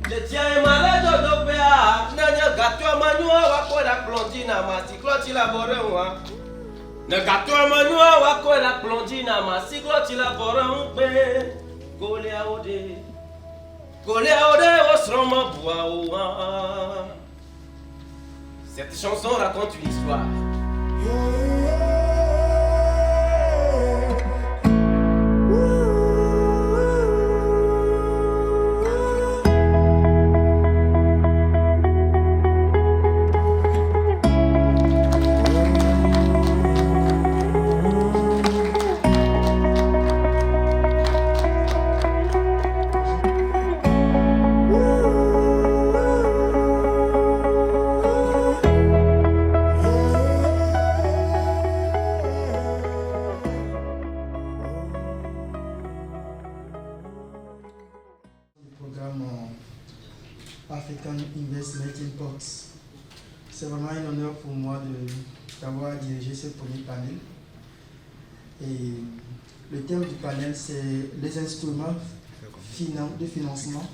Le tien est malade de béa, n'a gâteau à manua, wa quoi la blondine à ma cyclote il a boré moi. Ne gâteau à manua, wa quoi la blondine à ma cyclote il a boré un peu. Golé à odé, au sroma bois. Cette chanson raconte une histoire. African Investment Imports. C'est vraiment un honneur pour moi d'avoir dirigé ce premier panel. Et le thème du panel, c'est les instruments de financement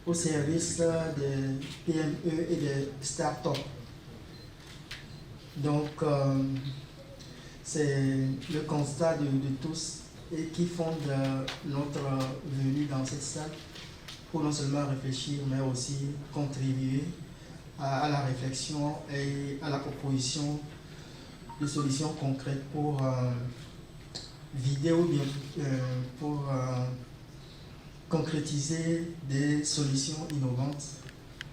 au service des PME et des startups. Donc, c'est le constat de tous et qui fonde notre venue dans cette salle pour non seulement réfléchir, mais aussi contribuer à la réflexion et à la proposition de solutions concrètes pour vider ou bien pour concrétiser des solutions innovantes,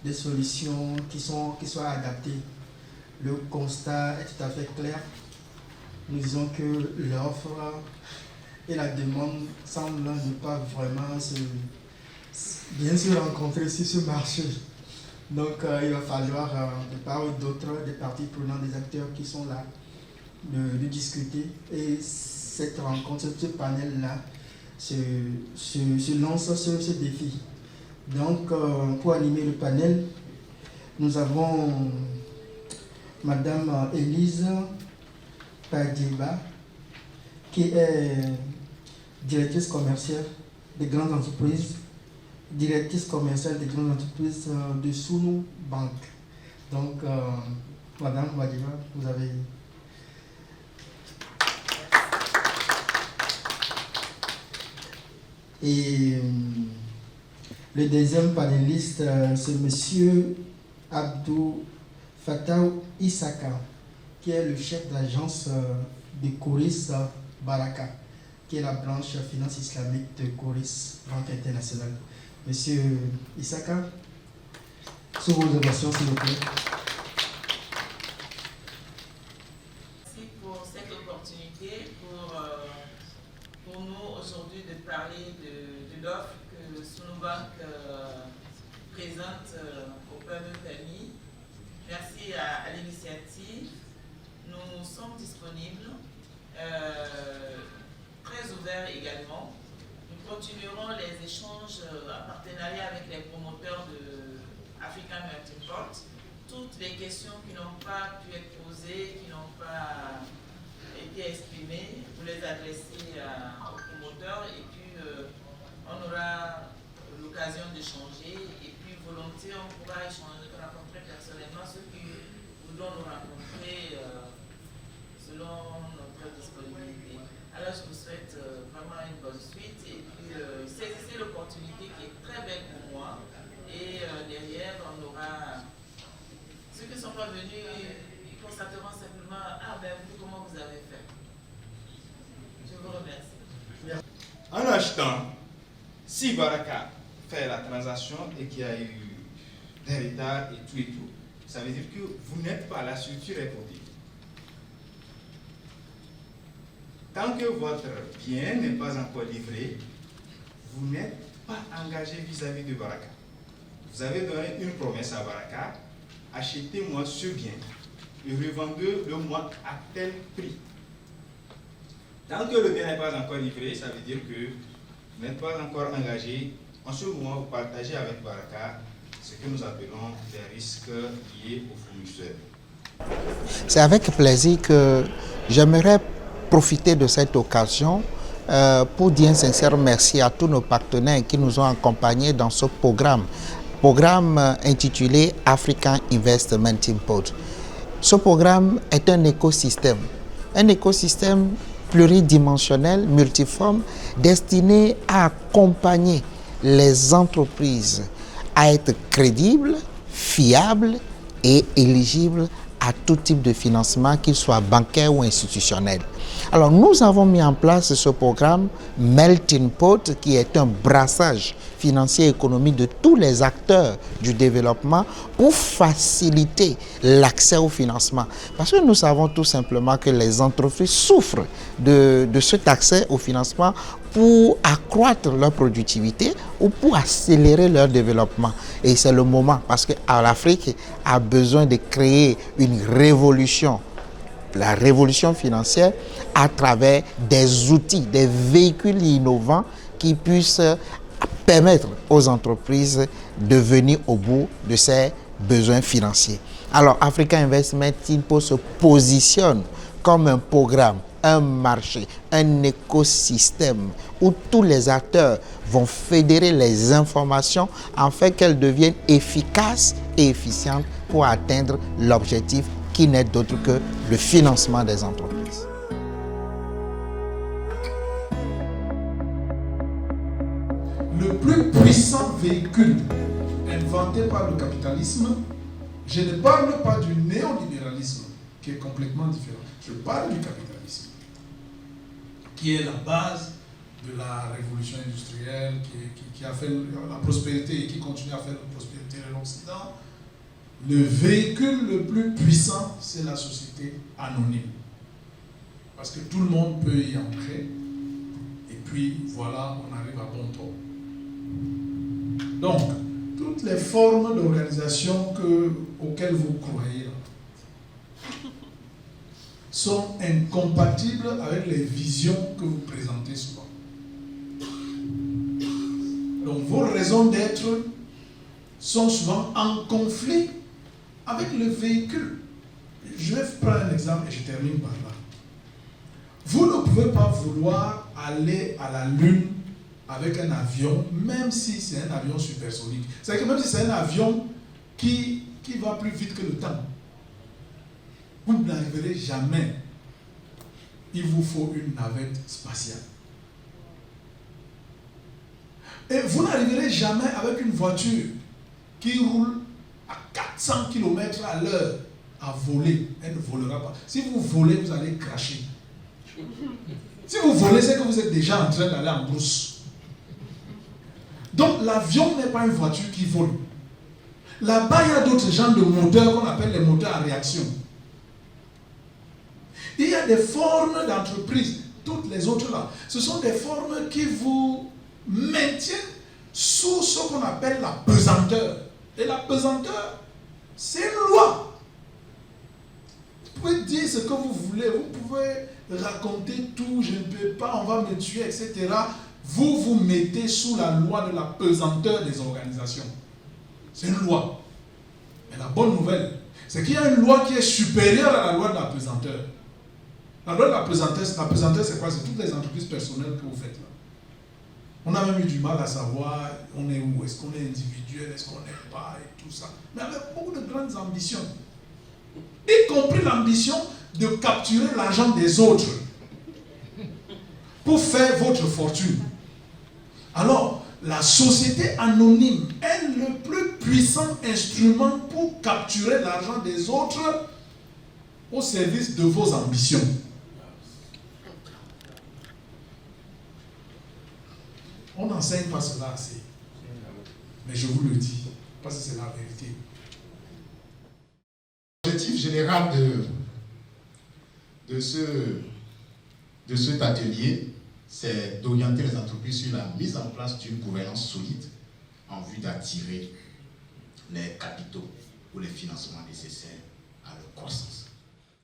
des solutions qui soient adaptées. Le constat est tout à fait clair. Nous disons que l'offre et la demande semblent ne pas vraiment bien se rencontrer sur ce marché. Donc il va falloir de part ou d'autre des parties prenantes, des acteurs qui sont là, de discuter. Et cette rencontre, ce panel-là se lance sur ce défi. Donc pour animer le panel, nous avons Madame Élise Padieba, qui est directrice commerciale des grandes entreprises, directrice commerciale des grandes entreprises de Sunu Bank. Donc, Madame Padieba, vous avez... Et le deuxième panéliste, c'est Monsieur Abdou Fattah Issaka, qui est le chef d'agence de Coris Baraka, qui est la branche finance islamique de Coris Banque Internationale. Monsieur Issaka, sous vos ovations, s'il vous plaît. Merci pour cette opportunité pour nous aujourd'hui de parler de l'offre que Sunu Bank présente au PME. Merci à l'initiative. Nous sommes disponibles, très ouverts également. Nous continuerons les échanges en partenariat avec les promoteurs de African Melting Pot. Toutes les questions qui n'ont pas pu être posées, qui n'ont pas été exprimées, vous les adressez aux promoteurs et puis on aura l'occasion d'échanger et puis volontiers on pourra échanger, rencontrer personnellement ceux qui voudront nous rencontrer selon notre disponibilité. Alors je vous souhaite vraiment une bonne suite et puis saisissez l'opportunité qui est très belle pour moi et derrière on aura ceux qui ne sont pas venus, ils constateront simplement ah ben vous comment vous avez fait. Je vous remercie. En achetant, si Baraka fait la transaction et qu'il y a eu des retards et tout, ça veut dire que vous n'êtes pas la structure imposée. Tant que votre bien n'est pas encore livré, vous n'êtes pas engagé vis-à-vis de Baraka. Vous avez donné une promesse à Baraka, achetez-moi ce bien et revendez-le-moi à tel prix. Tant que le bien n'est pas encore livré, ça veut dire que vous n'êtes pas encore engagé. En ce moment, vous partagez avec Baraka ce que nous appelons des risques liés aux fournisseurs. C'est avec plaisir que j'aimerais profiter de cette occasion pour dire un sincère merci à tous nos partenaires qui nous ont accompagnés dans ce programme programme intitulé African Investment Import. Ce programme est un écosystème pluridimensionnel, multiforme, destiné à accompagner les entreprises à être crédibles, fiables et éligibles à tout type de financement, qu'il soit bancaire ou institutionnel. Alors nous avons mis en place ce programme Melting Pot, qui est un brassage financier et économique de tous les acteurs du développement pour faciliter l'accès au financement. Parce que nous savons tout simplement que les entreprises souffrent de cet accès au financement pour accroître leur productivité ou pour accélérer leur développement. Et c'est le moment, parce que l'Afrique a besoin de créer une révolution, la révolution financière, à travers des outils, des véhicules innovants qui puissent permettre aux entreprises de venir au bout de ces besoins financiers. Alors, African Investment Import se positionne comme un programme, un marché, un écosystème où tous les acteurs vont fédérer les informations afin qu'elles deviennent efficaces et efficientes pour atteindre l'objectif qui n'est d'autre que le financement des entreprises. Le plus puissant véhicule inventé par le capitalisme, je ne parle pas du néolibéralisme, qui est complètement différent. Je parle du capitalisme, qui est la base de la révolution industrielle, qui a fait la prospérité et qui continue à faire la prospérité de l'Occident. Le véhicule le plus puissant, c'est la société anonyme. Parce que tout le monde peut y entrer. Et puis, voilà, on arrive à bon port. Donc, toutes les formes d'organisation auxquelles vous croyez sont incompatibles avec les visions que vous présentez souvent. Donc, vos raisons d'être sont souvent en conflit avec le véhicule. Je vais prendre un exemple et je termine par là. Vous ne pouvez pas vouloir aller à la Lune avec un avion, même si c'est un avion supersonique. C'est-à-dire que même si c'est un avion qui va plus vite que le temps, vous n'arriverez jamais. Il vous faut une navette spatiale. Et vous n'arriverez jamais avec une voiture qui roule à 400 km à l'heure à voler. Elle ne volera pas. Si vous volez, vous allez cracher. Si vous volez, c'est que vous êtes déjà en train d'aller en brousse. Donc l'avion n'est pas une voiture qui vole. Là-bas, il y a d'autres genres de moteurs qu'on appelle les moteurs à réaction. Il y a des formes d'entreprise, toutes les autres là. Ce sont des formes qui vous maintiennent sous ce qu'on appelle la pesanteur. Et la pesanteur, c'est une loi. Vous pouvez dire ce que vous voulez, vous pouvez raconter tout, je ne peux pas, on va me tuer, etc. Vous vous mettez sous la loi de la pesanteur des organisations. C'est une loi. Mais la bonne nouvelle, c'est qu'il y a une loi qui est supérieure à la loi de la pesanteur. La loi de la pesanteur, c'est quoi? C'est toutes les entreprises personnelles que vous faites là. On a même eu du mal à savoir on est où, est-ce qu'on est individuel, est-ce qu'on n'est pas et tout ça. Mais avec beaucoup de grandes ambitions. Y compris l'ambition de capturer l'argent des autres pour faire votre fortune. Alors, la société anonyme est le plus puissant instrument pour capturer l'argent des autres au service de vos ambitions. On n'enseigne pas cela assez. Mais je vous le dis, parce que c'est la vérité. L'objectif général de cet atelier, c'est d'orienter les entreprises sur la mise en place d'une gouvernance solide en vue d'attirer les capitaux ou les financements nécessaires à leur croissance.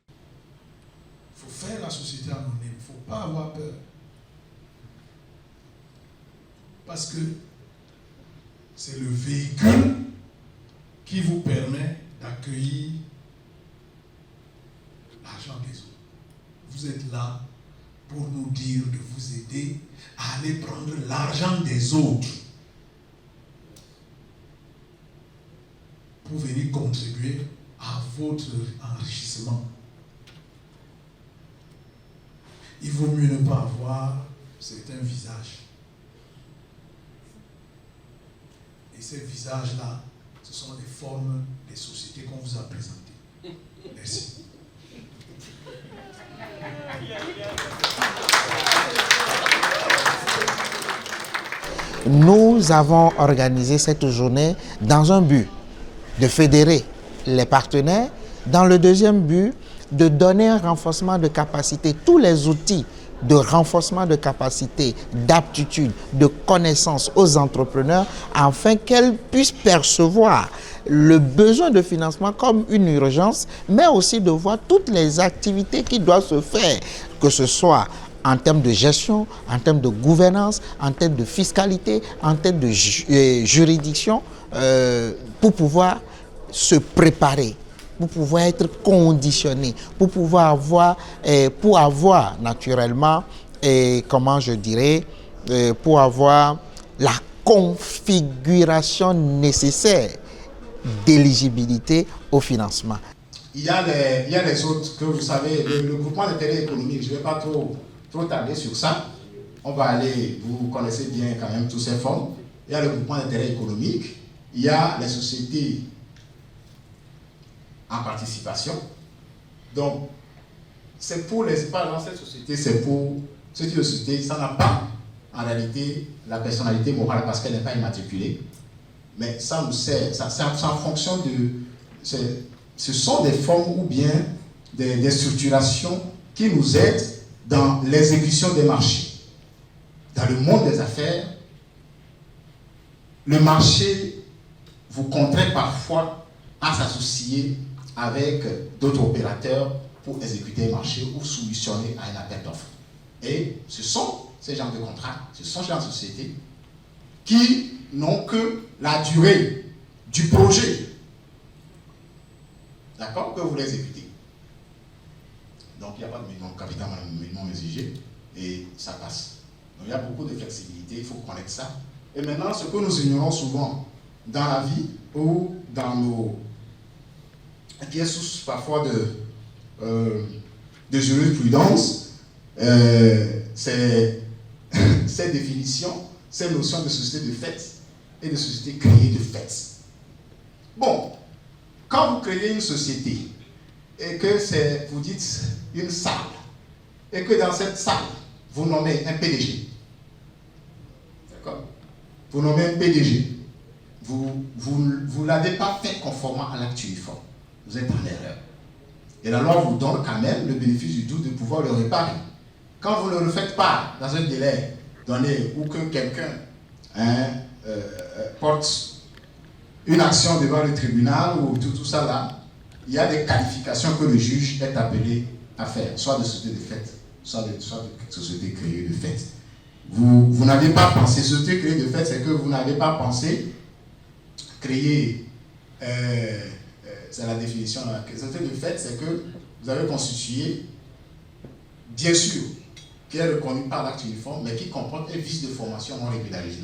Il faut faire la société anonyme, il ne faut pas avoir peur. Parce que c'est le véhicule qui vous permet d'accueillir l'argent des autres. Vous êtes là pour nous dire de vous aider à aller prendre l'argent des autres. pour venir contribuer à votre enrichissement. Il vaut mieux ne pas avoir certains visages. Et ces visages-là, ce sont les formes des sociétés qu'on vous a présentées. Merci. Nous avons organisé cette journée dans un but de fédérer les partenaires, dans le deuxième but de donner un renforcement de capacité, tous les outils de renforcement de capacité, d'aptitude, de connaissances aux entrepreneurs afin qu'elles puissent percevoir le besoin de financement comme une urgence, mais aussi de voir toutes les activités qui doivent se faire, que ce soit en termes de gestion, en termes de gouvernance, en termes de fiscalité, en termes de juridiction, pour pouvoir se préparer, pour pouvoir être conditionné, pour pouvoir avoir naturellement, comment je dirais, pour avoir la configuration nécessaire d'éligibilité au financement. Il y a les autres que vous savez, le groupement d'intérêt économique, je ne vais pas trop tarder sur ça. On va aller, vous connaissez bien quand même tous ces formes. Il y a le groupement d'intérêt économique, il y a les sociétés en participation. Donc, c'est pour les pas dans cette société, c'est pour ce type de société, ça n'a pas en réalité la personnalité morale parce qu'elle n'est pas immatriculée. Mais ça nous sert, ça en fonction de. Ce sont des formes ou bien des structurations qui nous aident dans l'exécution des marchés. Dans le monde des affaires, le marché vous contraint parfois à s'associer avec d'autres opérateurs pour exécuter un marché ou solutionner à un appel d'offres. Et ce sont ces genres de contrats, ce sont ces genres de sociétés qui n'ont que la durée du projet, d'accord, que vous l'exécutez. Donc il n'y a pas de minimum capital, minimum exigé, et ça passe. Donc il y a beaucoup de flexibilité, il faut connaître ça. Et maintenant, ce que nous ignorons souvent dans la vie ou dans nos... qui est source parfois de jurisprudence, c'est ces définitions, ces notions de société de fait et de société créée de fait. Bon, quand vous créez une société et que vous dites une salle, et que dans cette salle, vous nommez un PDG, d'accord? Vous nommez un PDG, vous ne l'avez pas fait conformément à l'acte uniforme. Vous êtes en erreur. Et la loi vous donne quand même le bénéfice du doute de pouvoir le réparer. Quand vous ne le faites pas dans un délai donné ou que quelqu'un porte une action devant le tribunal ou tout ça là, il y a des qualifications que le juge est appelé à faire, soit de société de fait, soit de société créée de fait. Vous n'avez pas pensé, société créée de fait, c'est que vous n'avez pas pensé créer, c'est la définition là, société de fait, c'est que vous avez constitué, bien sûr, qui est reconnu par l'acte uniforme, mais qui comporte un vice de formation non régularisé.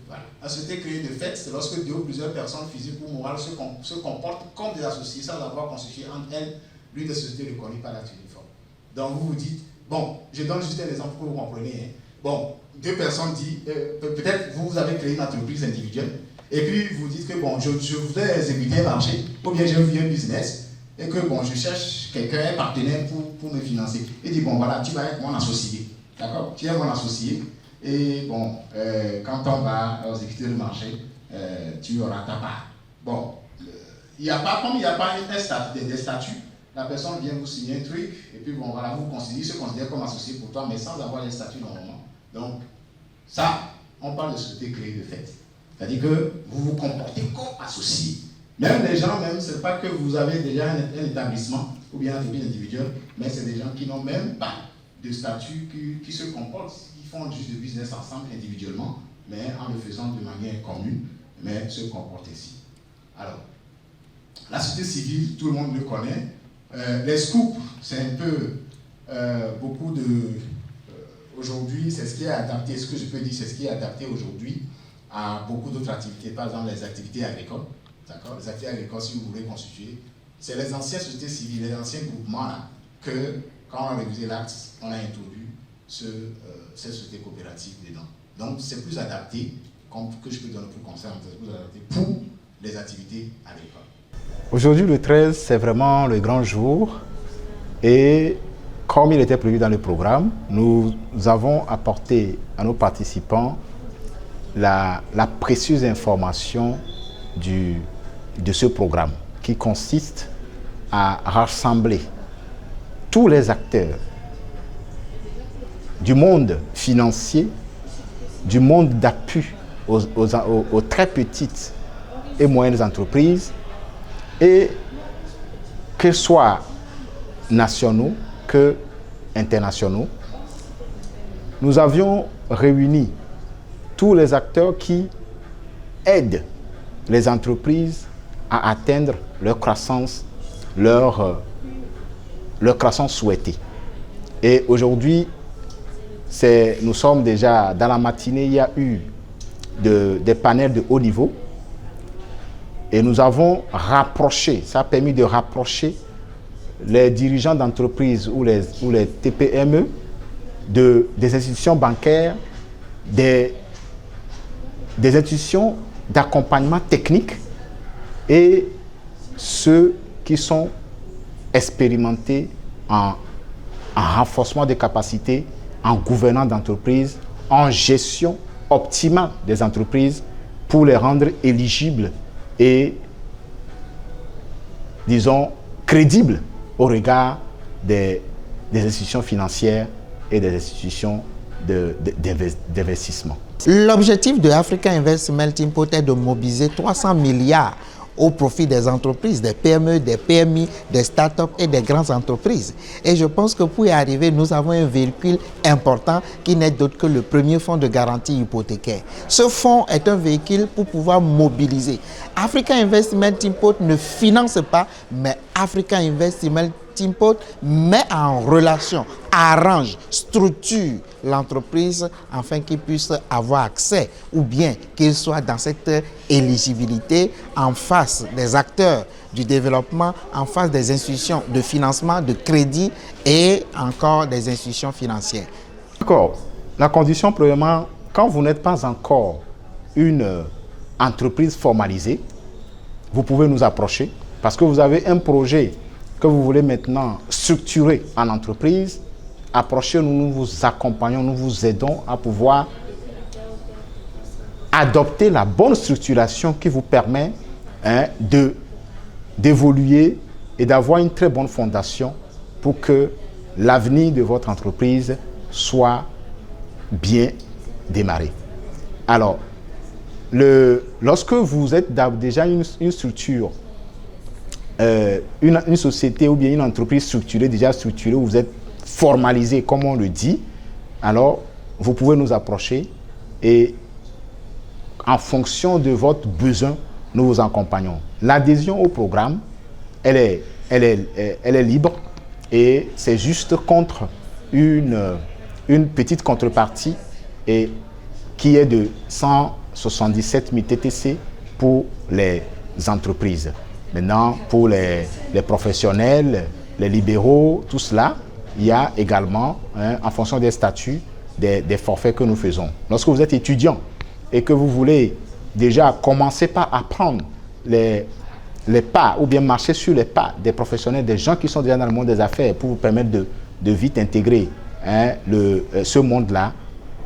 Voilà. La société créée de fait, c'est lorsque deux ou plusieurs personnes physiques ou morales se comportent comme des associés sans avoir constitué entre elles l'une des sociétés reconnues par l'acte uniforme. Donc vous vous dites, bon, je donne juste un exemple pour que vous compreniez. Hein. Bon, deux personnes disent, peut-être vous avez créé une entreprise individuelle, et puis vous dites que bon, je voudrais exécuter un marché, ou bien j'ai vu un business, et que bon, je cherche quelqu'un, un partenaire pour me financer. Il dit, bon voilà, tu vas être mon associé. D'accord? Tu es mon associé. Et bon, quand on va exécuter le marché, tu auras ta part. Bon, il n'y a pas, comme il n'y a pas des statuts, la personne vient vous signer un truc, et puis bon, voilà, vous se considère comme associé pour toi, mais sans avoir les statuts normalement. Donc, ça, on parle de société créée de fait. C'est-à-dire que vous vous comportez comme associé. Même les gens, même, ce n'est pas que vous avez déjà un établissement ou bien une entreprise individuelle, mais c'est des gens qui n'ont même pas de statut, qui se comportent, qui font juste du business ensemble individuellement, mais en le faisant de manière commune, mais se comportent ici. Alors, la société civile, tout le monde le connaît. Les scoops, c'est un peu beaucoup de... aujourd'hui, c'est ce qui est adapté, ce que je peux dire, c'est ce qui est adapté aujourd'hui à beaucoup d'autres activités, par exemple les activités agricoles. d'accord, les activités agricoles, si vous voulez constituer, c'est les anciennes sociétés civiles, les anciens groupements là, que quand on a révisé l'acte, on a introduit cette société coopérative dedans. Donc c'est plus adapté, que je peux donner pour conseil, c'est plus adapté pour les activités agricoles. Aujourd'hui, le 13, c'est vraiment le grand jour et comme il était prévu dans le programme, nous avons apporté à nos participants la précieuse information de ce programme qui consiste à rassembler tous les acteurs du monde financier, du monde d'appui aux très petites et moyennes entreprises, et que ce soit nationaux que internationaux. Nous avions réuni tous les acteurs qui aident les entreprises à atteindre leur croissance, leur croissance souhaitée. Et aujourd'hui, nous sommes déjà dans la matinée, il y a eu des panels de haut niveau et nous avons rapproché, ça a permis de rapprocher les dirigeants d'entreprises ou les TPME des institutions bancaires, des institutions d'accompagnement technique et ceux qui sont expérimentés en renforcement des capacités, en gouvernance d'entreprise, en gestion optimale des entreprises pour les rendre éligibles et, disons, crédibles au regard des institutions financières et des institutions d'investissement. L'objectif de Africa Invest Melting Pot est de mobiliser 300 milliards au profit des entreprises, des PME, des PMI, des startups et des grandes entreprises. Et je pense que pour y arriver, nous avons un véhicule important qui n'est d'autre que le premier fonds de garantie hypothécaire. Ce fonds est un véhicule pour pouvoir mobiliser. Africa Invest Melting Pot ne finance pas, mais Africa Invest Melting Pot met en relation, arrange, structure l'entreprise afin qu'il puisse avoir accès ou bien qu'il soit dans cette éligibilité en face des acteurs du développement, en face des institutions de financement, de crédit et encore des institutions financières. D'accord. La condition, premièrement, quand vous n'êtes pas encore une entreprise formalisée, vous pouvez nous approcher parce que vous avez un projet que vous voulez maintenant structurer en entreprise. Approchez-nous, nous vous accompagnons, nous vous aidons à pouvoir adopter la bonne structuration qui vous permet d'évoluer et d'avoir une très bonne fondation pour que l'avenir de votre entreprise soit bien démarré. Alors, lorsque vous êtes déjà une structure, une société ou bien une entreprise structurée, déjà structurée, où vous êtes formalisé, comme on le dit, alors vous pouvez nous approcher et en fonction de votre besoin, nous vous accompagnons. L'adhésion au programme, elle est libre et c'est juste contre une petite contrepartie et qui est de 177 000 TTC pour les entreprises. Maintenant, pour les professionnels, les libéraux, tout cela, il y a également, en fonction des statuts, des forfaits que nous faisons. Lorsque vous êtes étudiant et que vous voulez déjà commencer par apprendre les pas ou bien marcher sur les pas des professionnels, des gens qui sont déjà dans le monde des affaires pour vous permettre de vite intégrer ce monde-là,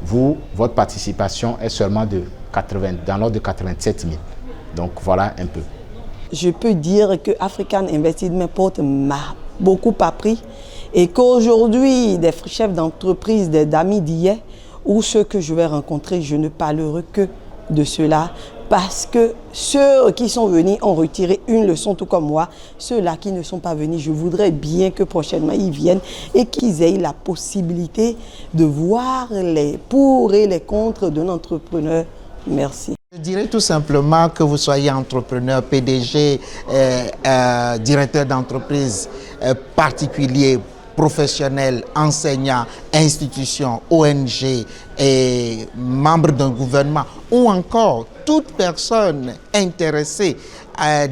votre participation est seulement dans l'ordre de 87 000. Donc voilà un peu. Je peux dire que African Investment Pot m'a beaucoup appris et qu'aujourd'hui, des chefs d'entreprise, des amis d'hier ou ceux que je vais rencontrer, je ne parlerai que de cela parce que ceux qui sont venus ont retiré une leçon tout comme moi. Ceux-là qui ne sont pas venus, je voudrais bien que prochainement ils viennent et qu'ils aient la possibilité de voir les pour et les contre d'un entrepreneur. Merci. Je dirais tout simplement que vous soyez entrepreneur, PDG, directeur d'entreprise, particulier, professionnels, enseignants, institutions, ONG et membres d'un gouvernement ou encore toute personne intéressée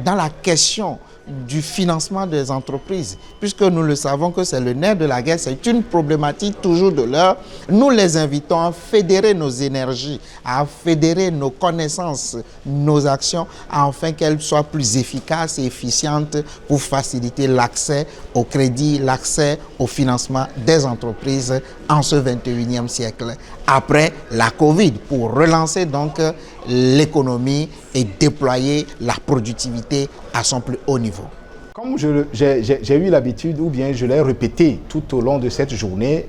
dans la question du financement des entreprises, puisque nous le savons que c'est le nerf de la guerre, c'est une problématique toujours de l'heure. Nous les invitons à fédérer nos énergies, à fédérer nos connaissances, nos actions, afin qu'elles soient plus efficaces et efficientes pour faciliter l'accès au crédit, l'accès au financement des entreprises en ce 21e siècle, après la Covid, pour relancer donc l'économie et déployer la productivité à son plus haut niveau. Comme j'ai eu l'habitude, ou bien je l'ai répété tout au long de cette journée,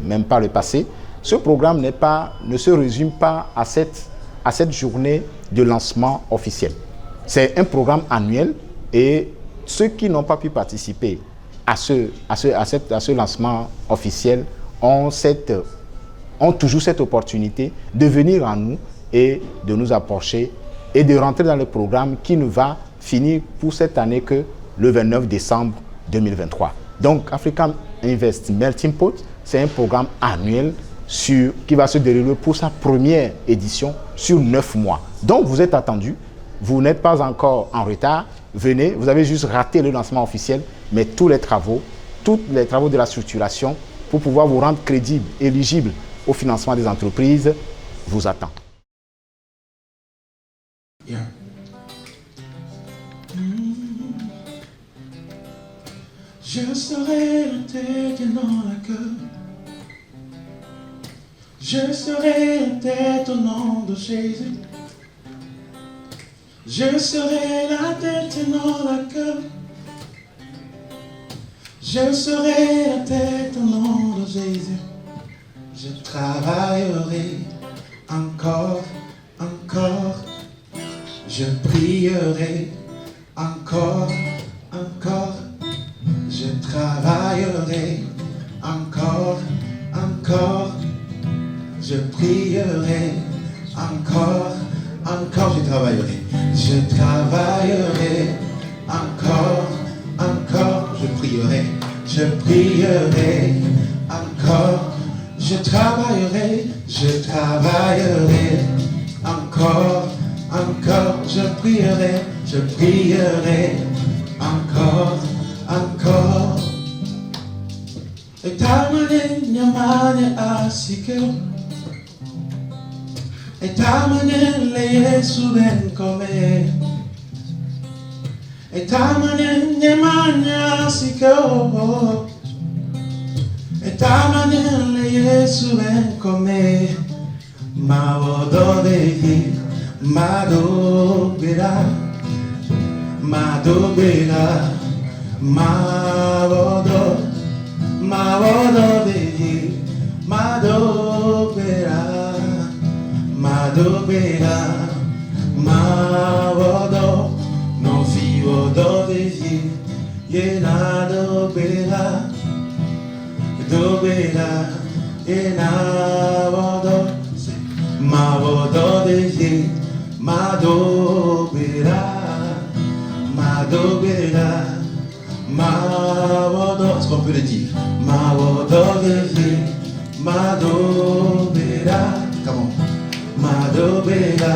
même par le passé, ce programme ne se résume pas à cette journée de lancement officiel. C'est un programme annuel et ceux qui n'ont pas pu participer à ce lancement officiel ont toujours cette opportunité de venir à nous et de nous approcher et de rentrer dans le programme qui ne va finir pour cette année que le 29 décembre 2023. Donc, African Invest Melting Pot, c'est un programme annuel qui va se dérouler pour sa première édition sur 9 mois. Donc, vous êtes attendus, vous n'êtes pas encore en retard, venez, vous avez juste raté le lancement officiel, mais tous les travaux de la structuration pour pouvoir vous rendre crédible, éligible au financement des entreprises, vous attendent. Yeah. Je serai la tête et non la queue. Je serai la tête au nom de Jésus. Je serai la tête et non la queue. Je serai la tête au nom de Jésus. Je travaillerai encore. Je prierai encore. Je travaillerai encore. Je prierai encore. Je travaillerai. Je travaillerai encore. Je prierai. Je prierai encore. Je travaillerai encore. Je prierai encore. Etamane nyamane asike. Etamane le Yesu ben kome. Etamane nyamane asike. Etamane le Yesu ben kome. Mavododeki. Madobera, Mavodo behi, Madobera, Mavodo, no vivo do behi, yena dobera, yena vodo, Mavodo behi. Madobera, Mavodo, est-ce qu'on peut le dire? Madobera, comment? Madobera,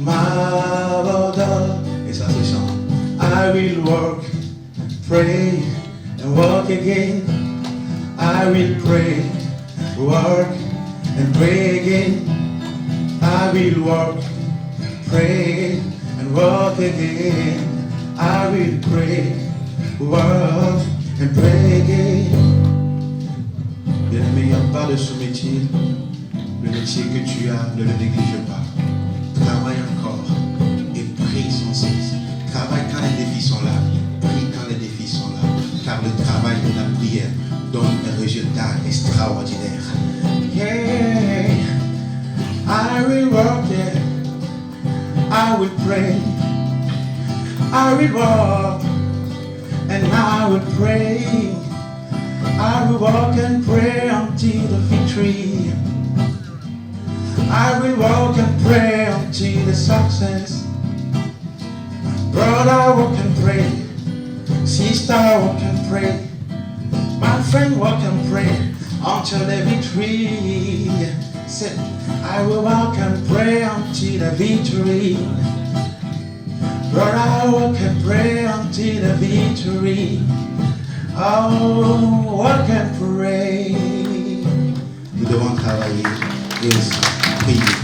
Mavodo, et ça se chante. I will work, pray and walk again. I will pray, work and pray again. I will work, pray and walk again. I will pray, work and pray again. Bien-aimé, il n'y a pas de sous-métier. Le métier que tu as, ne le néglige pas. Travaille encore et prie sans cesse. Travaille quand les défis sont là. Prie quand les défis sont là. Car le travail de la prière donne un résultat extraordinaire. Yeah, I will work, yeah. I will pray. I will walk and I will pray. I will walk and pray until the victory. I will walk and pray until the success. Brother, walk and pray. Sister, walk and pray. My friend, walk and pray until the victory. Say, I will walk and pray until the victory. Brother, walk and pray until the victory. Oh, walk and pray. Nous devons travailler et aussi prier.